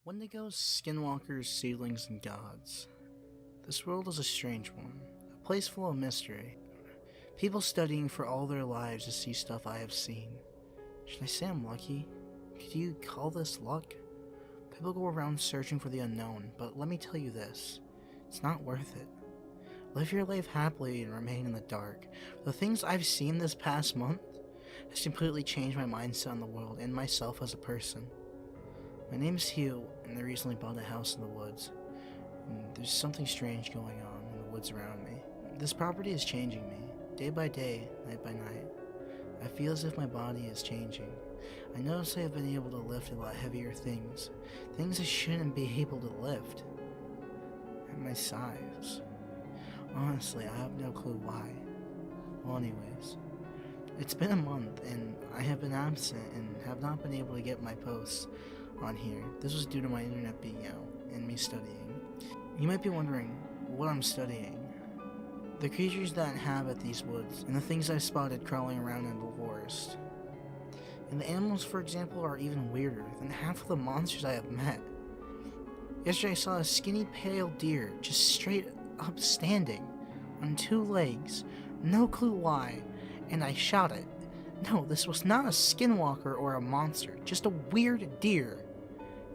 Wendigos, skinwalkers, seedlings, and gods. This world is a strange one, a place full of mystery. People studying for all their lives to see stuff I have seen. Should I say I'm lucky? Could you call this luck? People go around searching for the unknown, but let me tell you this, it's not worth it. Live your life happily and remain in the dark. The things I've seen this past month has completely changed my mindset on the world and myself as a person. My name's Hugh, and I recently bought a house in the woods. And there's something strange going on in the woods around me. This property is changing me, day by day, night by night. I feel as if my body is changing. I notice I have been able to lift a lot heavier things I shouldn't be able to lift. At my size. Honestly, I have no clue why. Well, anyways, it's been a month, and I have been absent and have not been able to get my posts on here. This was due to my internet being out and me studying. You might be wondering what I'm studying. The creatures that inhabit these woods, and the things I've spotted crawling around in the forest. And the animals, for example, are even weirder than half of the monsters I have met. Yesterday I saw a skinny pale deer just straight up standing on two legs, no clue why, and I shot it. No, this was not a skinwalker or a monster, just a weird deer.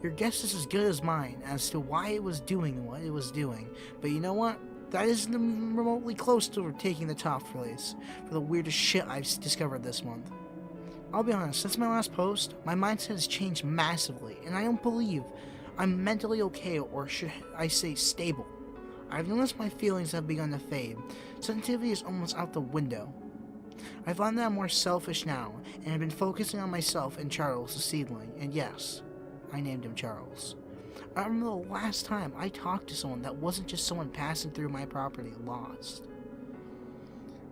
Your guess is as good as mine as to why it was doing what it was doing, but you know what? That isn't even remotely close to taking the top place for the weirdest shit I've discovered this month. I'll be honest, since my last post, my mindset has changed massively, and I don't believe I'm mentally okay, or should I say stable. I've noticed my feelings have begun to fade. Sensitivity is almost out the window. I find that I'm more selfish now, and have been focusing on myself and Charles the seedling, and yes, I named him Charles. I remember the last time I talked to someone that wasn't just someone passing through my property lost.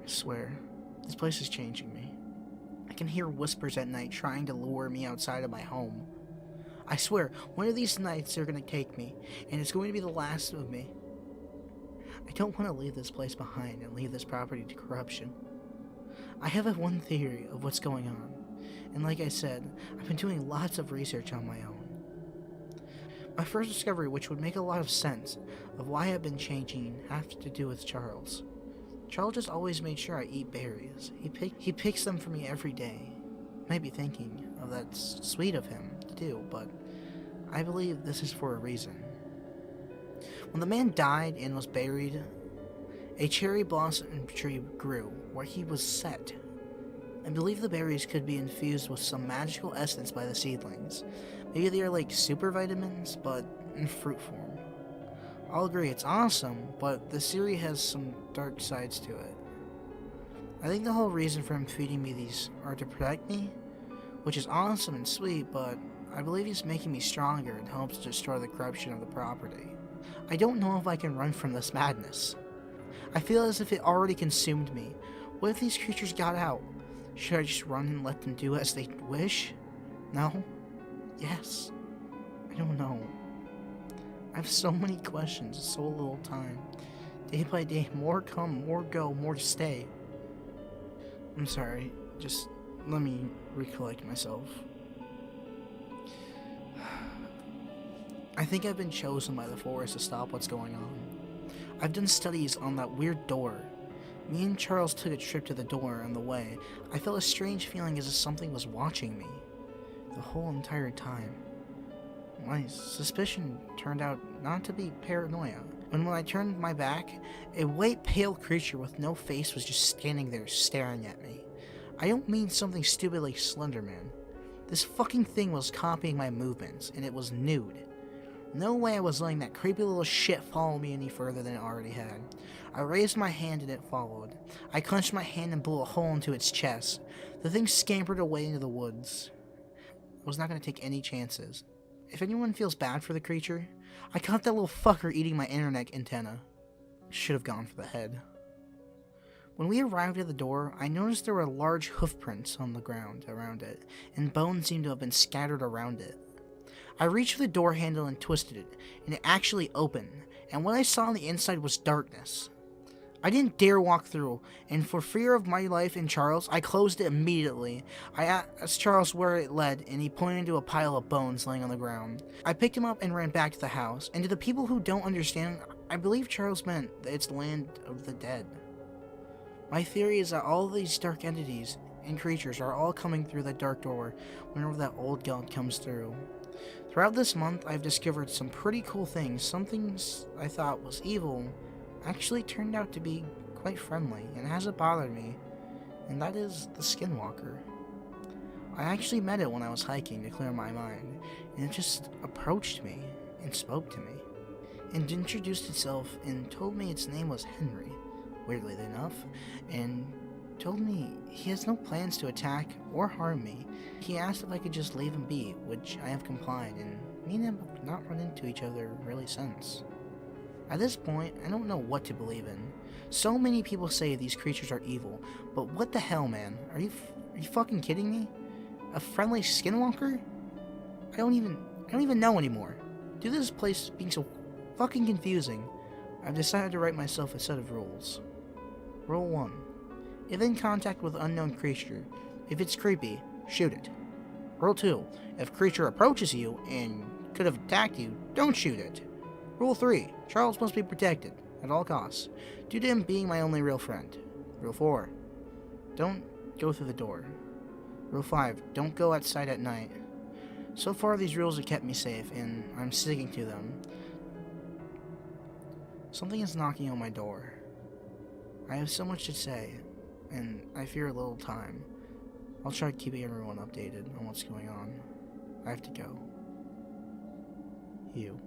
I swear, this place is changing me. I can hear whispers at night trying to lure me outside of my home. I swear, one of these nights they're going to take me, and it's going to be the last of me. I don't want to leave this place behind and leave this property to corruption. I have one theory of what's going on, and like I said, I've been doing lots of research on my own. My first discovery, which would make a lot of sense of why I've been changing, has to do with Charles. Charles just always made sure I eat berries. He picks them for me every day. Might be thinking, oh, that's sweet of him to do, but I believe this is for a reason. When the man died and was buried, a cherry blossom tree grew where he was set. I believe the berries could be infused with some magical essence by the seedlings. Maybe they are like super vitamins, but in fruit form. I'll agree, it's awesome, but the series has some dark sides to it. I think the whole reason for him feeding me these are to protect me, which is awesome and sweet, but I believe he's making me stronger and helps to destroy the corruption of the property. I don't know if I can run from this madness. I feel as if it already consumed me. What if these creatures got out? Should I just run and let them do as they wish? No? Yes? I don't know. I have so many questions, so little time. Day by day, more come, more go, more stay. I'm sorry, just let me recollect myself. I think I've been chosen by the forest to stop what's going on. I've done studies on that weird door. Me and Charles took a trip to the door on the way. I felt a strange feeling as if something was watching me the whole entire time. My suspicion turned out not to be paranoia. When I turned my back, a white pale creature with no face was just standing there staring at me. I don't mean something stupid like Slender Man. This fucking thing was copying my movements, and it was nude. No way I was letting that creepy little shit follow me any further than it already had. I raised my hand and it followed. I clenched my hand and blew a hole into its chest. The thing scampered away into the woods. I was not going to take any chances. If anyone feels bad for the creature, I caught that little fucker eating my internet antenna. Should have gone for the head. When we arrived at the door, I noticed there were large hoof prints on the ground around it, and bones seemed to have been scattered around it. I reached for the door handle and twisted it, and it actually opened, and what I saw on the inside was darkness. I didn't dare walk through, and for fear of my life and Charles, I closed it immediately. I asked Charles where it led, and he pointed to a pile of bones laying on the ground. I picked him up and ran back to the house, and to the people who don't understand, I believe Charles meant that it's the land of the dead. My theory is that all these dark entities and creatures are all coming through that dark door whenever that old god comes through. Throughout this month, I've discovered some pretty cool things. Some things I thought was evil actually turned out to be quite friendly, and it hasn't bothered me, and that is the Skinwalker. I actually met it when I was hiking to clear my mind, and it just approached me and spoke to me, and introduced itself and told me its name was Henry, weirdly enough, and told me he has no plans to attack or harm me. He asked if I could just leave him be, which I have complied, and me and him have not run into each other really since. At this point, I don't know what to believe in. So many people say these creatures are evil, but what the hell, man? Are you fucking kidding me? A friendly skinwalker? I don't even know anymore. Due to this place being so fucking confusing, I've decided to write myself a set of rules. Rule 1. If in contact with unknown creature, if it's creepy, shoot it. Rule 2. If creature approaches you and could have attacked you, don't shoot it. Rule 3. Charles must be protected, at all costs, due to him being my only real friend. Rule 4. Don't go through the door. Rule 5. Don't go outside at night. So far, these rules have kept me safe, and I'm sticking to them. Something is knocking on my door. I have so much to say, and I fear a little time. I'll try keeping everyone updated on what's going on. I have to go. You.